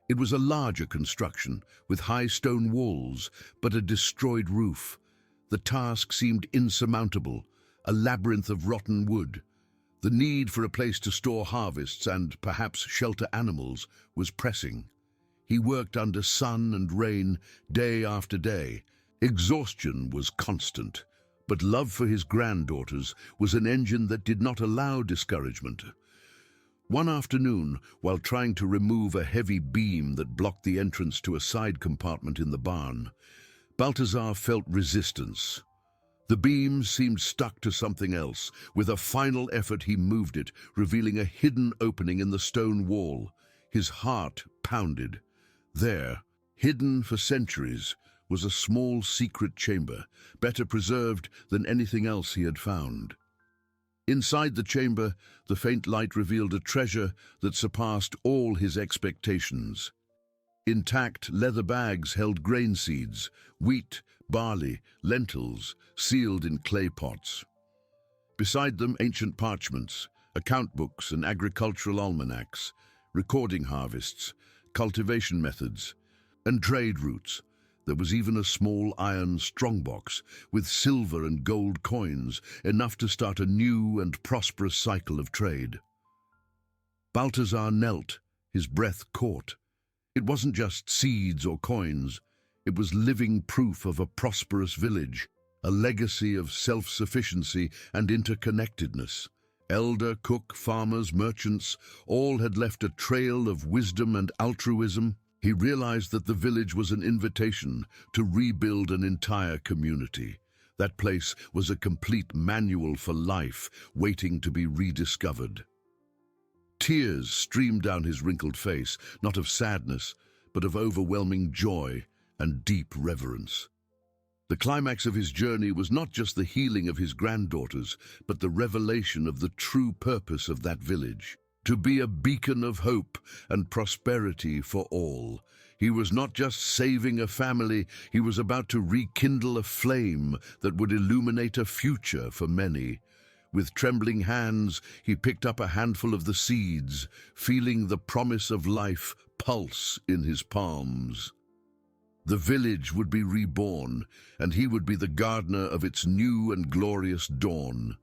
Speaker 1: It was a larger construction, with high stone walls, but a destroyed roof. The task seemed insurmountable, a labyrinth of rotten wood. The need for a place to store harvests and, perhaps, shelter animals was pressing. He worked under sun and rain, day after day. Exhaustion was constant, but love for his granddaughters was an engine that did not allow discouragement. One afternoon, while trying to remove a heavy beam that blocked the entrance to a side compartment in the barn, Balthazar felt resistance. The beam seemed stuck to something else. With a final effort, he moved it, revealing a hidden opening in the stone wall. His heart pounded. There, hidden for centuries, was a small secret chamber, better preserved than anything else he had found. Inside the chamber, the faint light revealed a treasure that surpassed all his expectations. Intact leather bags held grain seeds, wheat, barley, lentils, sealed in clay pots. Beside them, ancient parchments, account books and agricultural almanacs, recording harvests, cultivation methods, and trade routes. There was even a small iron strongbox with silver and gold coins, enough to start a new and prosperous cycle of trade. Balthazar knelt, his breath caught. It wasn't just seeds or coins. It was living proof of a prosperous village, a legacy of self-sufficiency and interconnectedness. Elder, cook, farmers, merchants, all had left a trail of wisdom and altruism. He realized that the village was an invitation to rebuild an entire community. That place was a complete manual for life, waiting to be rediscovered. Tears streamed down his wrinkled face, not of sadness, but of overwhelming joy and deep reverence. The climax of his journey was not just the healing of his granddaughters, but the revelation of the true purpose of that village, to be a beacon of hope and prosperity for all. He was not just saving a family, he was about to rekindle a flame that would illuminate a future for many. With trembling hands, he picked up a handful of the seeds, feeling the promise of life pulse in his palms. The village would be reborn, and he would be the gardener of its new and glorious dawn.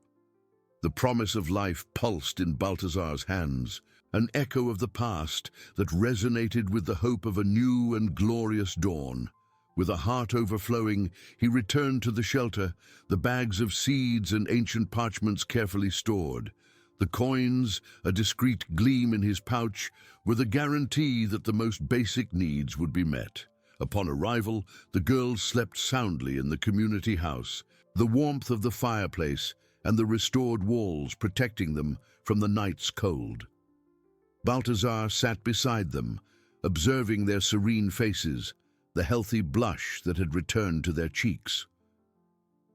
Speaker 1: The promise of life pulsed in Balthazar's hands, an echo of the past that resonated with the hope of a new and glorious dawn. With a heart overflowing, he returned to the shelter, the bags of seeds and ancient parchments carefully stored. The coins, a discreet gleam in his pouch, were the guarantee that the most basic needs would be met. Upon arrival, the girls slept soundly in the community house, the warmth of the fireplace and the restored walls protecting them from the night's cold. Balthazar sat beside them, observing their serene faces, the healthy blush that had returned to their cheeks.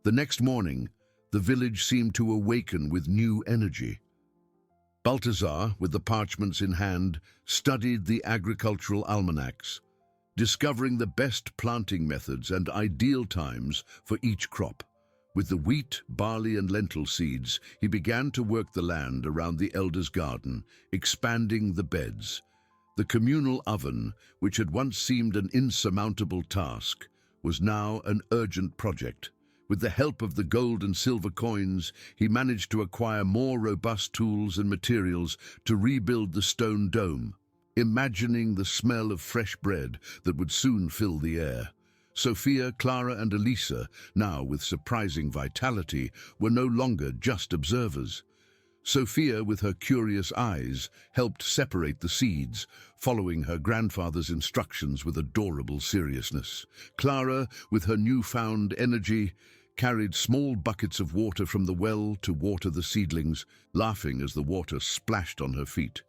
Speaker 1: The next morning, the village seemed to awaken with new energy. Balthazar, with the parchments in hand, studied the agricultural almanacs, discovering the best planting methods and ideal times for each crop. With the wheat, barley, and lentil seeds, he began to work the land around the elder's garden, expanding the beds. The communal oven, which had once seemed an insurmountable task, was now an urgent project. With the help of the gold and silver coins, he managed to acquire more robust tools and materials to rebuild the stone dome, imagining the smell of fresh bread that would soon fill the air. Sophia, Clara, and Elisa, now with surprising vitality, were no longer just observers. Sophia, with her curious eyes, helped separate the seeds, following her grandfather's instructions with adorable seriousness. Clara, with her newfound energy, carried small buckets of water from the well to water the seedlings, laughing as the water splashed on her feet.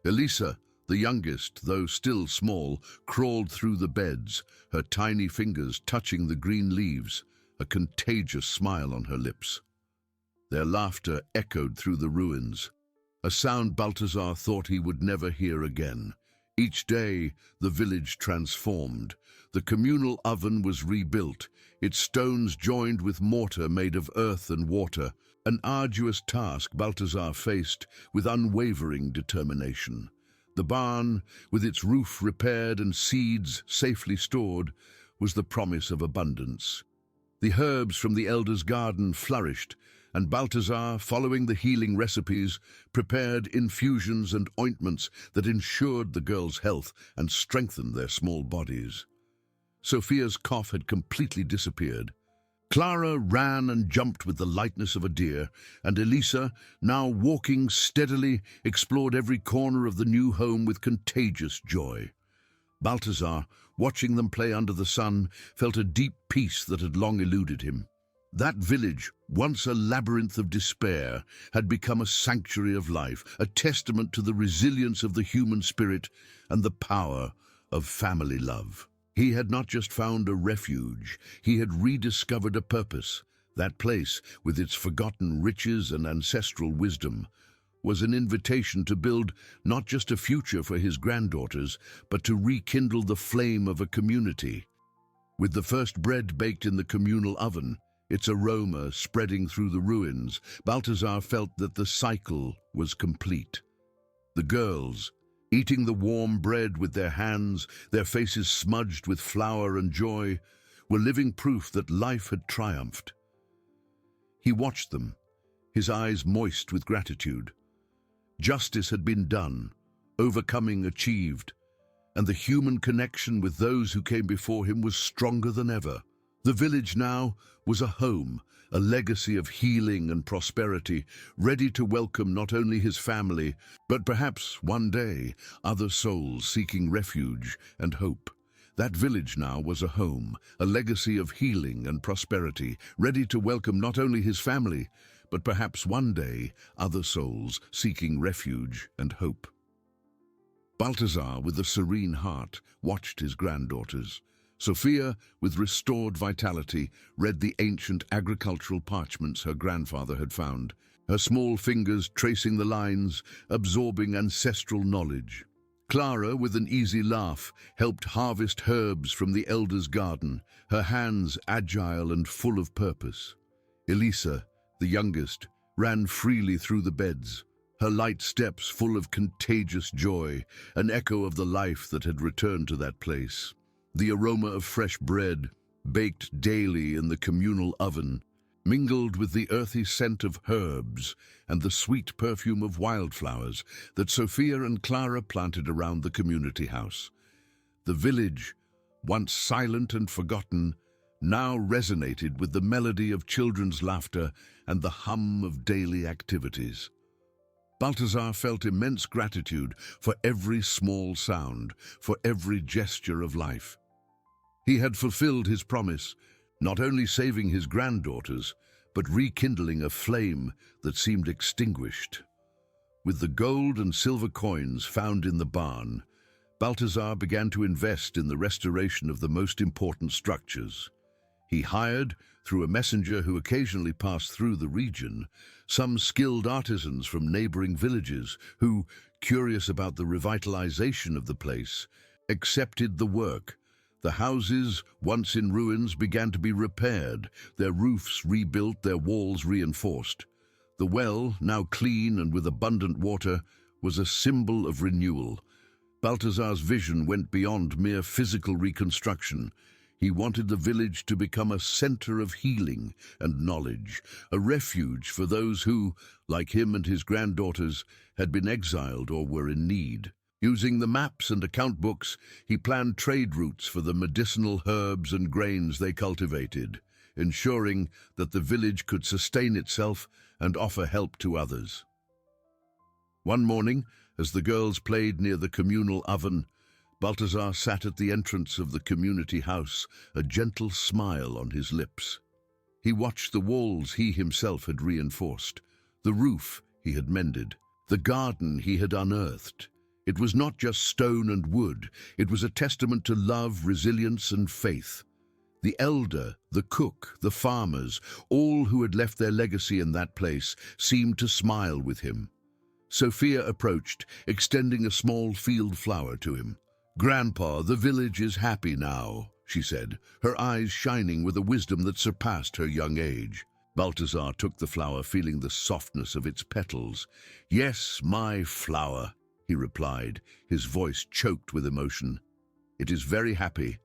Speaker 1: Elisa, the youngest, though still small, crawled through the beds, her tiny fingers touching the green leaves, a contagious smile on her lips. Their laughter echoed through the ruins, a sound Balthazar thought he would never hear again. Each day, the village transformed. The communal oven was rebuilt, its stones joined with mortar made of earth and water, an arduous task Balthazar faced with unwavering determination. The barn, with its roof repaired and seeds safely stored, was the promise of abundance. The herbs from the elder's garden flourished, and Balthazar, following the healing recipes, prepared infusions and ointments that ensured the girls' health and strengthened their small bodies. Sophia's cough had completely disappeared. Clara ran and jumped with the lightness of a deer, and Elisa, now walking steadily, explored every corner of the new home with contagious joy. Balthazar, watching them play under the sun, felt a deep peace that had long eluded him. That village, once a labyrinth of despair, had become a sanctuary of life, a testament to the resilience of the human spirit and the power of family love. He had not just found a refuge, he had rediscovered a purpose. That place, with its forgotten riches and ancestral wisdom, was an invitation to build not just a future for his granddaughters, but to rekindle the flame of a community. With the first bread baked in the communal oven, its aroma spreading through the ruins, Balthazar felt that the cycle was complete. The girls, eating the warm bread with their hands, their faces smudged with flour and joy, were living proof that life had triumphed. He watched them, his eyes moist with gratitude. Justice had been done, overcoming achieved, and the human connection with those who came before him was stronger than ever. The village now was a home, a legacy of healing and prosperity, ready to welcome not only his family, but perhaps one day other souls seeking refuge and hope. That village now was a home, a legacy of healing and prosperity, ready to welcome not only his family, but perhaps one day other souls seeking refuge and hope. Balthazar, with a serene heart, watched his granddaughters. Sophia, with restored vitality, read the ancient agricultural parchments her grandfather had found, her small fingers tracing the lines, absorbing ancestral knowledge. Clara, with an easy laugh, helped harvest herbs from the elder's garden, her hands agile and full of purpose. Elisa, the youngest, ran freely through the beds, her light steps full of contagious joy, an echo of the life that had returned to that place. The aroma of fresh bread, baked daily in the communal oven, mingled with the earthy scent of herbs and the sweet perfume of wildflowers that Sophia and Clara planted around the community house. The village, once silent and forgotten, now resonated with the melody of children's laughter and the hum of daily activities. Balthazar felt immense gratitude for every small sound, for every gesture of life. He had fulfilled his promise, not only saving his granddaughters, but rekindling a flame that seemed extinguished. With the gold and silver coins found in the barn, Balthazar began to invest in the restoration of the most important structures. He hired, through a messenger who occasionally passed through the region, some skilled artisans from neighboring villages who, curious about the revitalization of the place, accepted the work. The houses, once in ruins, began to be repaired, their roofs rebuilt, their walls reinforced. The well, now clean and with abundant water, was a symbol of renewal. Balthazar's vision went beyond mere physical reconstruction. He wanted the village to become a center of healing and knowledge, a refuge for those who, like him and his granddaughters, had been exiled or were in need. Using the maps and account books, he planned trade routes for the medicinal herbs and grains they cultivated, ensuring that the village could sustain itself and offer help to others. One morning, as the girls played near the communal oven, Balthazar sat at the entrance of the community house, a gentle smile on his lips. He watched the walls he himself had reinforced, the roof he had mended, the garden he had unearthed. It was not just stone and wood, it was a testament to love, resilience, and faith. The elder, the cook, the farmers, all who had left their legacy in that place, seemed to smile with him. Sophia approached, extending a small field flower to him. "Grandpa, the village is happy now," she said, her eyes shining with a wisdom that surpassed her young age. Balthazar took the flower, feeling the softness of its petals. "Yes, my flower," he replied, his voice choked with emotion. "It is very happy,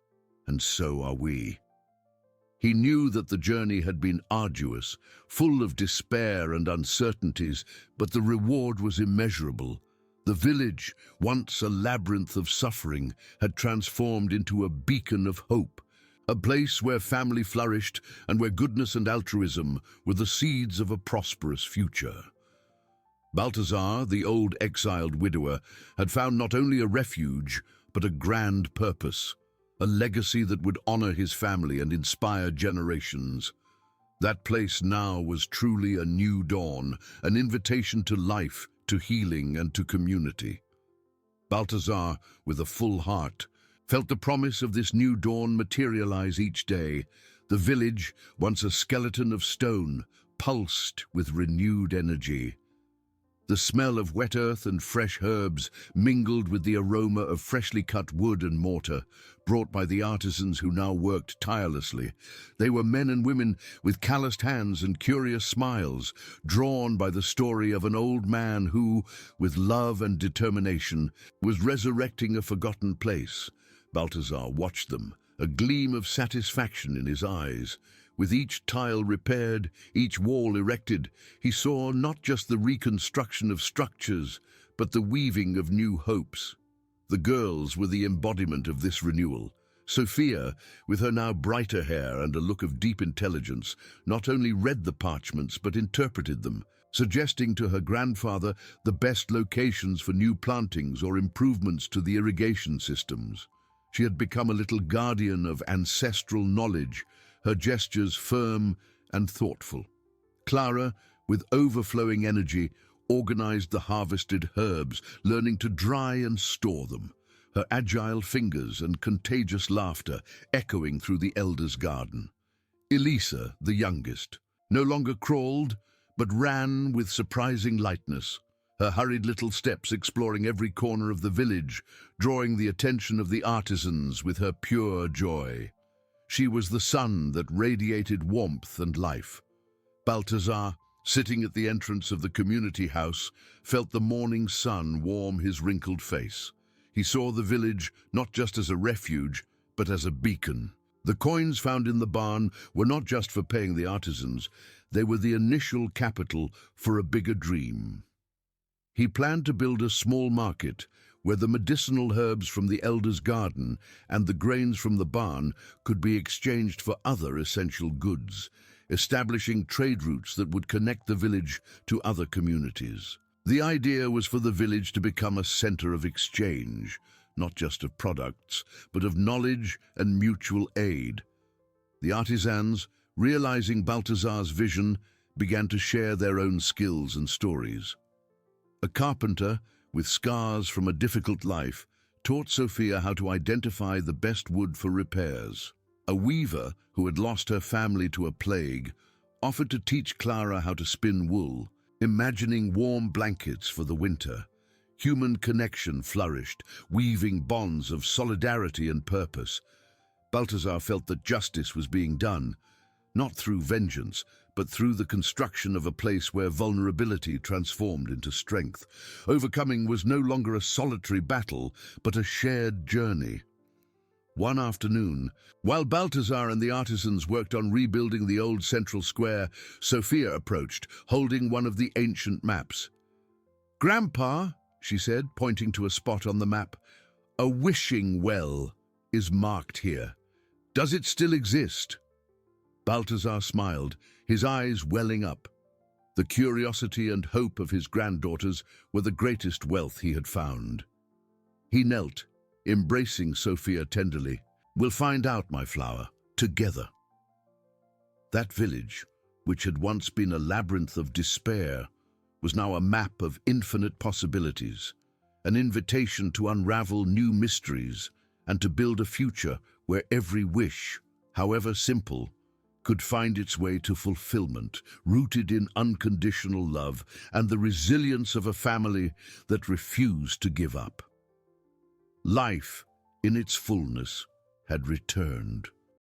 Speaker 1: and so are we." He knew that the journey had been arduous, full of despair and uncertainties, but the reward was immeasurable. The village, once a labyrinth of suffering, had transformed into a beacon of hope, a place where family flourished and where goodness and altruism were the seeds of a prosperous future. Balthazar, the old exiled widower, had found not only a refuge, but a grand purpose, a legacy that would honor his family and inspire generations. That place now was truly a new dawn, an invitation to life, to healing, and to community. Balthazar, with a full heart, felt the promise of this new dawn materialize each day. The village, once a skeleton of stone, pulsed with renewed energy. The smell of wet earth and fresh herbs mingled with the aroma of freshly cut wood and mortar, brought by the artisans who now worked tirelessly. They were men and women with calloused hands and curious smiles, drawn by the story of an old man who, with love and determination, was resurrecting a forgotten place. Balthazar watched them, a gleam of satisfaction in his eyes. With each tile repaired, each wall erected, he saw not just the reconstruction of structures, but the weaving of new hopes. The girls were the embodiment of this renewal, Sophia, with her now brighter hair and a look of deep intelligence, not only read the parchments but interpreted them, suggesting to her grandfather the best locations for new plantings or improvements to the irrigation systems. She had become a little guardian of ancestral knowledge, her gestures firm and thoughtful. Clara, with overflowing energy, organized the harvested herbs, learning to dry and store them, her agile fingers and contagious laughter echoing through the elders' garden. Elisa, the youngest, no longer crawled, but ran with surprising lightness, her hurried little steps exploring every corner of the village, drawing the attention of the artisans with her pure joy. She was the sun that radiated warmth and life. Balthazar, sitting at the entrance of the community house, felt the morning sun warm his wrinkled face. He saw the village not just as a refuge, but as a beacon. The coins found in the barn were not just for paying the artisans, they were the initial capital for a bigger dream. He planned to build a small market where the medicinal herbs from the elder's garden and the grains from the barn could be exchanged for other essential goods, establishing trade routes that would connect the village to other communities. The idea was for the village to become a center of exchange, not just of products, but of knowledge and mutual aid. The artisans, realizing Balthazar's vision, began to share their own skills and stories. A carpenter, with scars from a difficult life, taught Sophia how to identify the best wood for repairs. A weaver, who had lost her family to a plague, offered to teach Clara how to spin wool, imagining warm blankets for the winter. Human connection flourished, weaving bonds of solidarity and purpose. Balthazar felt that justice was being done, not through vengeance, but through the construction of a place where vulnerability transformed into strength. Overcoming was no longer a solitary battle, but a shared journey. One afternoon, while Balthazar and the artisans worked on rebuilding the old central square, Sophia approached, holding one of the ancient maps. "Grandpa," she said, pointing to a spot on the map, "a wishing well is marked here. Does it still exist?" Balthazar smiled, his eyes welling up. The curiosity and hope of his granddaughters were the greatest wealth he had found. He knelt, embracing Sophia tenderly. "We'll find out, my flower, together." That village, which had once been a labyrinth of despair, was now a map of infinite possibilities, an invitation to unravel new mysteries and to build a future where every wish, however simple, could find its way to fulfillment, rooted in unconditional love and the resilience of a family that refused to give up. Life, in its fullness, had returned.